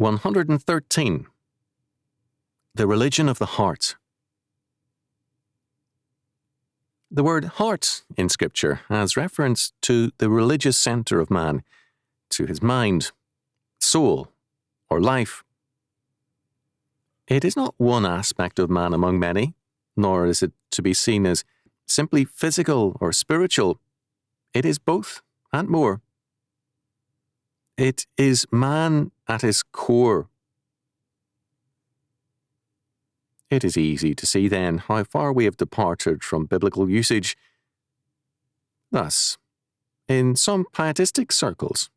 113. The religion of the heart. The word heart in Scripture has reference to the religious centre of man, to his mind, soul, or life. It is not one aspect of man among many, nor is it to be seen as simply physical or spiritual. It is both and more. It is man at his core. It is easy to see then how far we have departed from biblical usage. Thus, in some pietistic circles,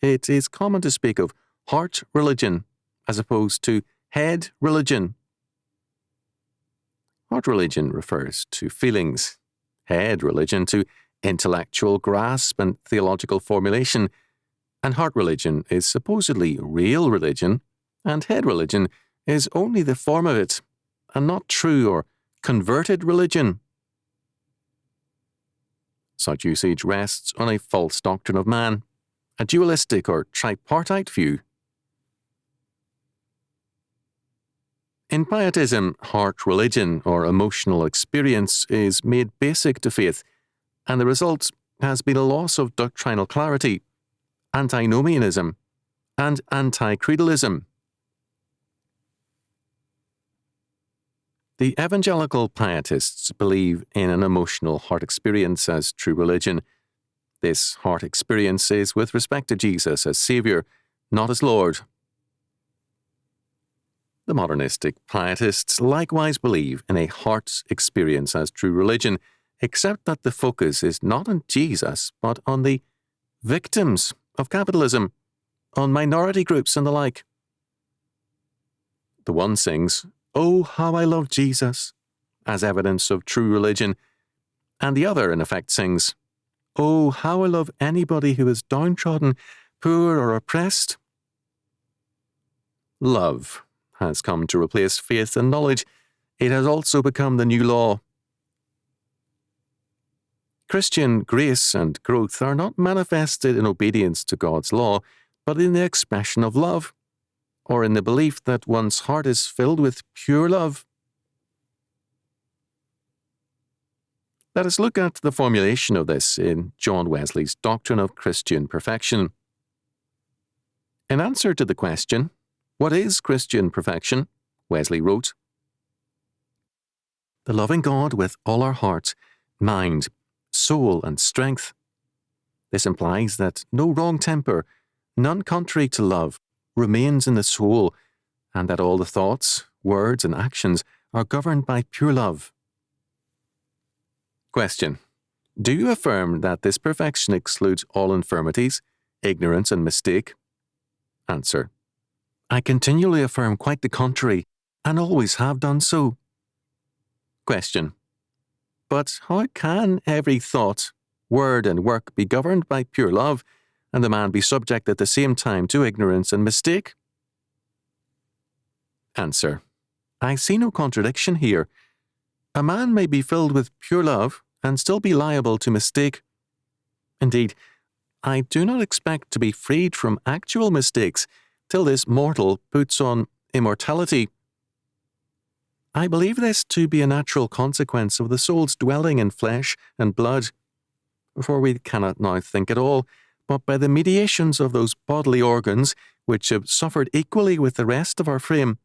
it is common to speak of heart religion as opposed to head religion. Heart religion refers to feelings, head religion to intellectual grasp and theological formulation, and heart religion is supposedly real religion, and head religion is only the form of it, and not true or converted religion. Such usage rests on a false doctrine of man, a dualistic or tripartite view. In pietism, heart religion or emotional experience is made basic to faith, and the result has been a loss of doctrinal clarity, antinomianism, and anti-creedalism. The evangelical pietists believe in an emotional heart experience as true religion. This heart experience is with respect to Jesus as Saviour, not as Lord. The modernistic pietists likewise believe in a heart experience as true religion, except that the focus is not on Jesus, but on the victims of capitalism, on minority groups and the like. The one sings, "Oh, how I love Jesus," as evidence of true religion, and the other, in effect, sings, "Oh, how I love anybody who is downtrodden, poor, or oppressed." Love has come to replace faith and knowledge. It has also become the new law. Christian grace and growth are not manifested in obedience to God's law, but in the expression of love, or in the belief that one's heart is filled with pure love. Let us look at the formulation of this in John Wesley's Doctrine of Christian Perfection. In answer to the question, "What is Christian perfection?" Wesley wrote, "The loving God with all our heart, mind, soul, and strength. This implies that no wrong temper, none contrary to love, remains in the soul, and that all the thoughts, words, and actions are governed by pure love." Question: Do you affirm that this perfection excludes all infirmities, ignorance, and mistake? Answer: I continually affirm quite the contrary, and always have done so. Question: But how can every thought, word, and work be governed by pure love, and the man be subject at the same time to ignorance and mistake? Answer: I see no contradiction here. A man may be filled with pure love and still be liable to mistake. Indeed, I do not expect to be freed from actual mistakes till this mortal puts on immortality. I believe this to be a natural consequence of the soul's dwelling in flesh and blood, for we cannot now think at all, but by the mediations of those bodily organs which have suffered equally with the rest of our frame,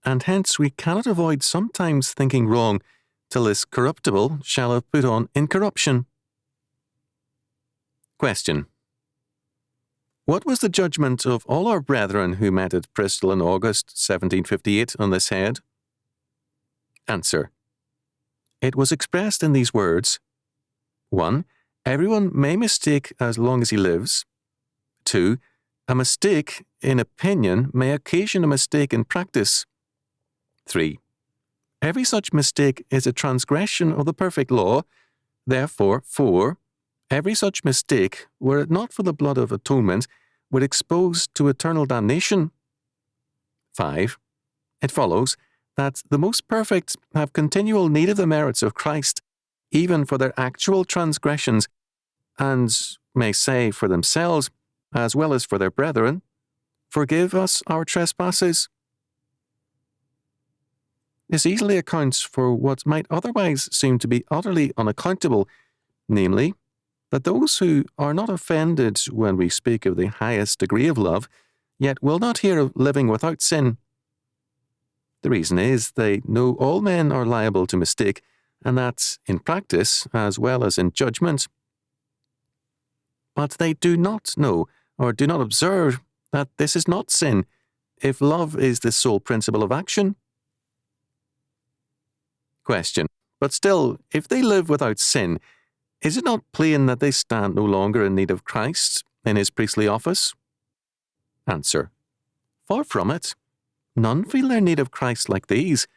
and hence we cannot avoid sometimes thinking wrong till this corruptible shall have put on incorruption. Question: What was the judgment of all our brethren who met at Bristol in August 1758 on this head? Answer: It was expressed in these words: 1. Everyone may mistake as long as he lives. 2. A mistake in opinion may occasion a mistake in practice. 3. Every such mistake is a transgression of the perfect law. Therefore, 4. Every such mistake, were it not for the blood of atonement, would expose to eternal damnation. 5. It follows that the most perfect have continual need of the merits of Christ, even for their actual transgressions, and may say for themselves, as well as for their brethren, forgive us our trespasses? This easily accounts for what might otherwise seem to be utterly unaccountable, namely, that those who are not offended when we speak of the highest degree of love, yet will not hear of living without sin. The reason is they know all men are liable to mistake, and that in practice as well as in judgment. But they do not know or do not observe that this is not sin, if love is the sole principle of action. Question. But still, if they live without sin, is it not plain that they stand no longer in need of Christ in his priestly office? Answer. Far from it. None feel their need of Christ like these.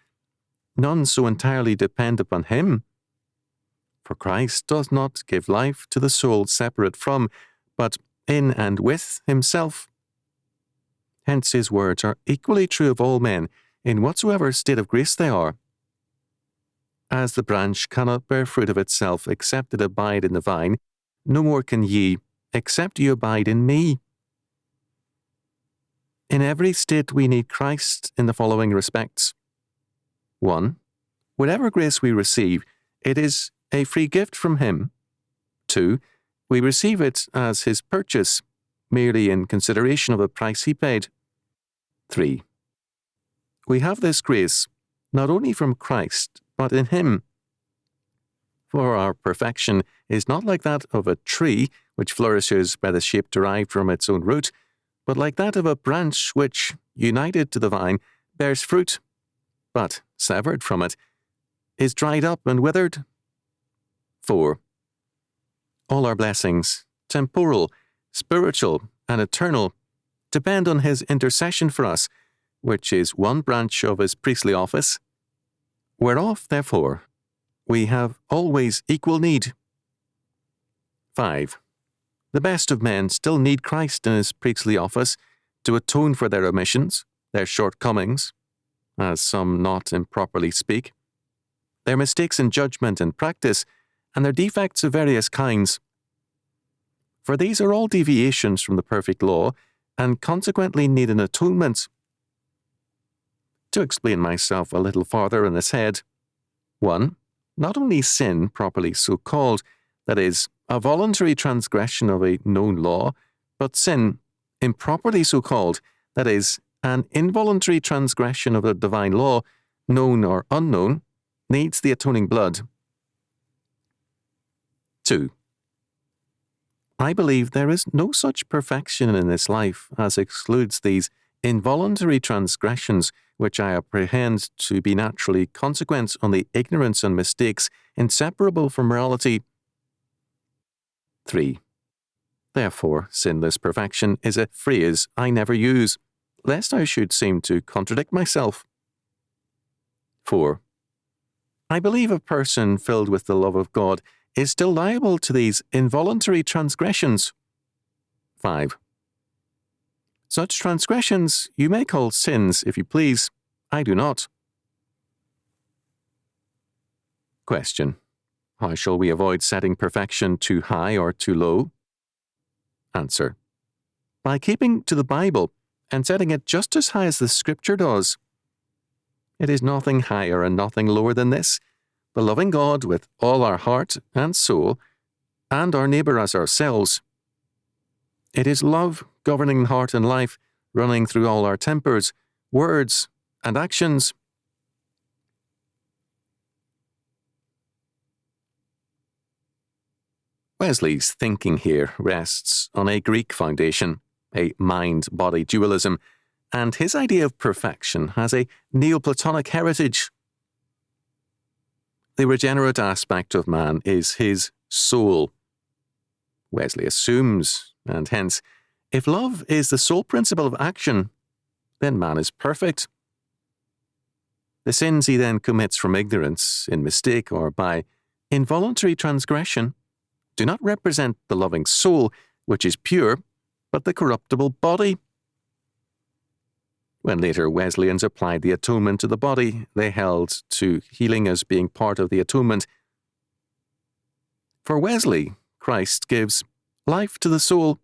None so entirely depend upon him. For Christ does not give life to the soul separate from, but in and with himself. Hence his words are equally true of all men, in whatsoever state of grace they are. As the branch cannot bear fruit of itself except it abide in the vine, no more can ye, except ye abide in me. In every state we need Christ in the following respects. 1. Whatever grace we receive, it is a free gift from him. 2. We receive it as his purchase, merely in consideration of the price he paid. 3. We have this grace not only from Christ, but in him. For our perfection is not like that of a tree, which flourishes by the shape derived from its own root, but like that of a branch which, united to the vine, bears fruit, but, severed from it, is dried up and withered. 4. All our blessings, temporal, spiritual, and eternal, depend on his intercession for us, which is one branch of his priestly office, whereof, therefore, we have always equal need. 5. The best of men still need Christ in his priestly office to atone for their omissions, their shortcomings, as some not improperly speak, their mistakes in judgment and practice, and their defects of various kinds. For these are all deviations from the perfect law, and consequently need an atonement. To explain myself a little farther in this head, 1. Not only sin properly so called, that is, a voluntary transgression of a known law, but sin, improperly so called, that is, an involuntary transgression of a divine law, known or unknown, needs the atoning blood. 2. I believe there is no such perfection in this life as excludes these involuntary transgressions which I apprehend to be naturally consequent on the ignorance and mistakes inseparable from morality. 3. Therefore, sinless perfection is a phrase I never use, lest I should seem to contradict myself. 4. I believe a person filled with the love of God is still liable to these involuntary transgressions. 5. Such transgressions you may call sins, if you please. I do not. Question. How shall we avoid setting perfection too high or too low? Answer. By keeping to the Bible and setting it just as high as the Scripture does. It is nothing higher and nothing lower than this, the loving God with all our heart and soul, and our neighbour as ourselves. It is love governing heart and life, running through all our tempers, words, and actions. Wesley's thinking here rests on a Greek foundation, a mind-body dualism, and his idea of perfection has a Neoplatonic heritage. The regenerate aspect of man is his soul. Wesley assumes, and hence, if love is the sole principle of action, then man is perfect. The sins he then commits from ignorance, in mistake, or by involuntary transgression do not represent the loving soul, which is pure, but the corruptible body. When later Wesleyans applied the atonement to the body, they held to healing as being part of the atonement. For Wesley, Christ gives life to the soul.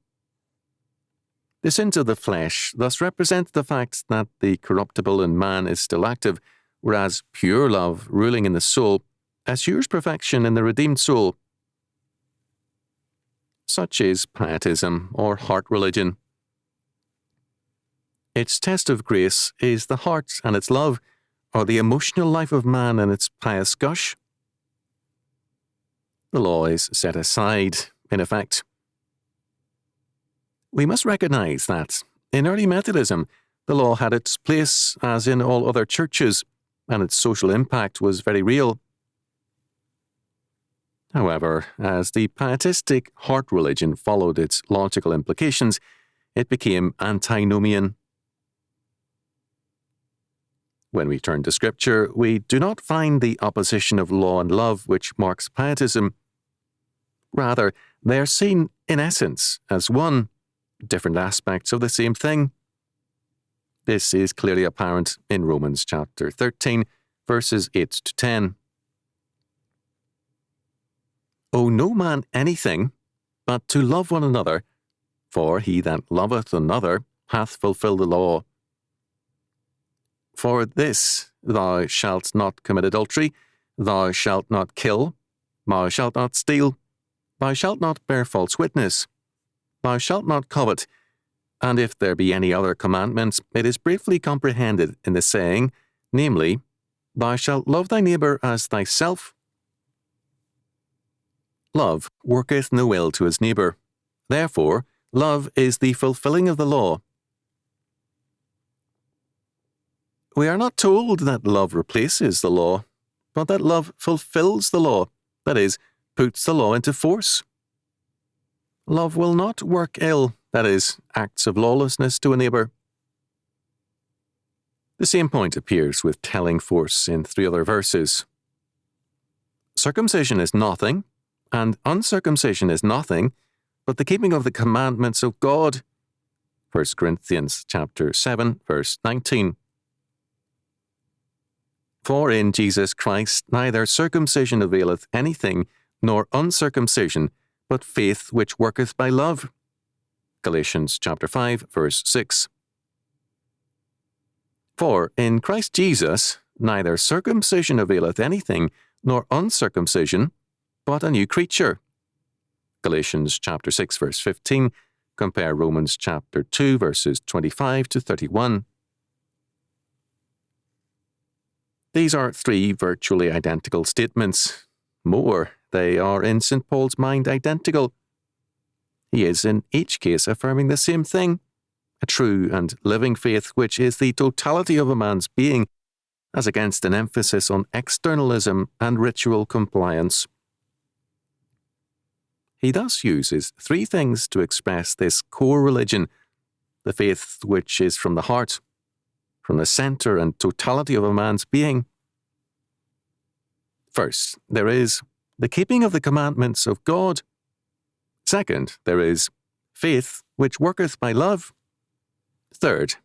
The sins of the flesh thus represent the fact that the corruptible in man is still active, whereas pure love ruling in the soul assures perfection in the redeemed soul. Such is pietism, or heart religion. Its test of grace is the heart and its love, or the emotional life of man and its pious gush. The law is set aside, in effect. We must recognize that, in early Methodism, the law had its place as in all other churches, and its social impact was very real. However, as the pietistic heart religion followed its logical implications, it became antinomian. When we turn to Scripture, we do not find the opposition of law and love which marks pietism. Rather, they are seen, in essence, as one, different aspects of the same thing. This is clearly apparent in Romans chapter 13, verses 8 to 10. Owe no man anything, but to love one another, for he that loveth another hath fulfilled the law. For this, thou shalt not commit adultery, thou shalt not kill, thou shalt not steal, thou shalt not bear false witness, thou shalt not covet. And if there be any other commandment, it is briefly comprehended in the saying, namely, thou shalt love thy neighbour as thyself. Love worketh no ill to his neighbour. Therefore, love is the fulfilling of the law. We are not told that love replaces the law, but that love fulfills the law, that is, puts the law into force. Love will not work ill, that is, acts of lawlessness to a neighbour. The same point appears with telling force in 3 other verses. Circumcision is nothing, and uncircumcision is nothing, but the keeping of the commandments of God. 1 Corinthians chapter 7, verse 19. For in Jesus Christ neither circumcision availeth anything, nor uncircumcision, but faith which worketh by love. Galatians chapter 5, verse 6. For in Christ Jesus neither circumcision availeth anything, nor uncircumcision, but a new creature. Galatians chapter 6, verse 15. Compare Romans chapter 2, verses 25 to 31. These are 3 virtually identical statements. More, they are in St. Paul's mind identical. He is in each case affirming the same thing, a true and living faith which is the totality of a man's being, as against an emphasis on externalism and ritual compliance. He thus uses 3 things to express this core religion, the faith which is from the heart, from the centre and totality of a man's being. First, there is the keeping of the commandments of God. Second, there is faith which worketh by love. Third,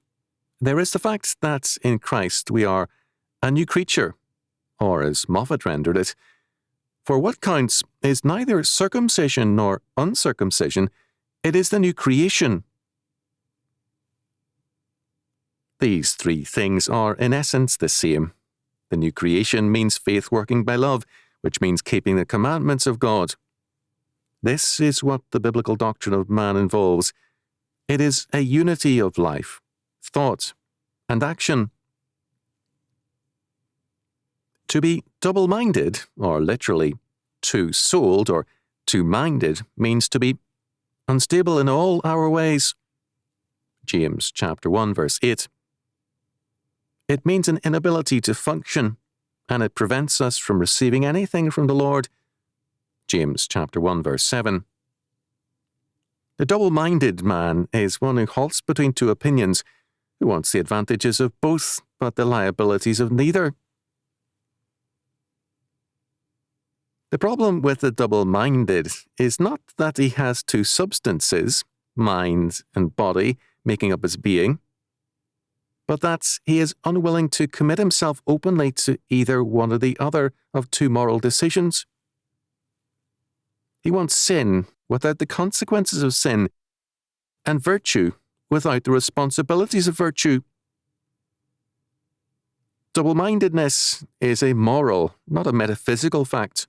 there is the fact that in Christ we are a new creature, or as Moffat rendered it, for what counts is neither circumcision nor uncircumcision, it is the new creation. These 3 things are in essence the same. The new creation means faith working by love, which means keeping the commandments of God. This is what the biblical doctrine of man involves. It is a unity of life, thought, and action. To be double-minded, or literally two-souled or two-minded, means to be unstable in all our ways. James chapter 1, verse 8. It means an inability to function, and it prevents us from receiving anything from the Lord. James chapter 1, verse 7. The double-minded man is one who halts between 2 opinions, who wants the advantages of both, but the liabilities of neither. The problem with the double-minded is not that he has 2 substances, mind and body, making up his being, but that he is unwilling to commit himself openly to either one or the other of 2 moral decisions. He wants sin without the consequences of sin, and virtue without the responsibilities of virtue. Double-mindedness is a moral, not a metaphysical fact.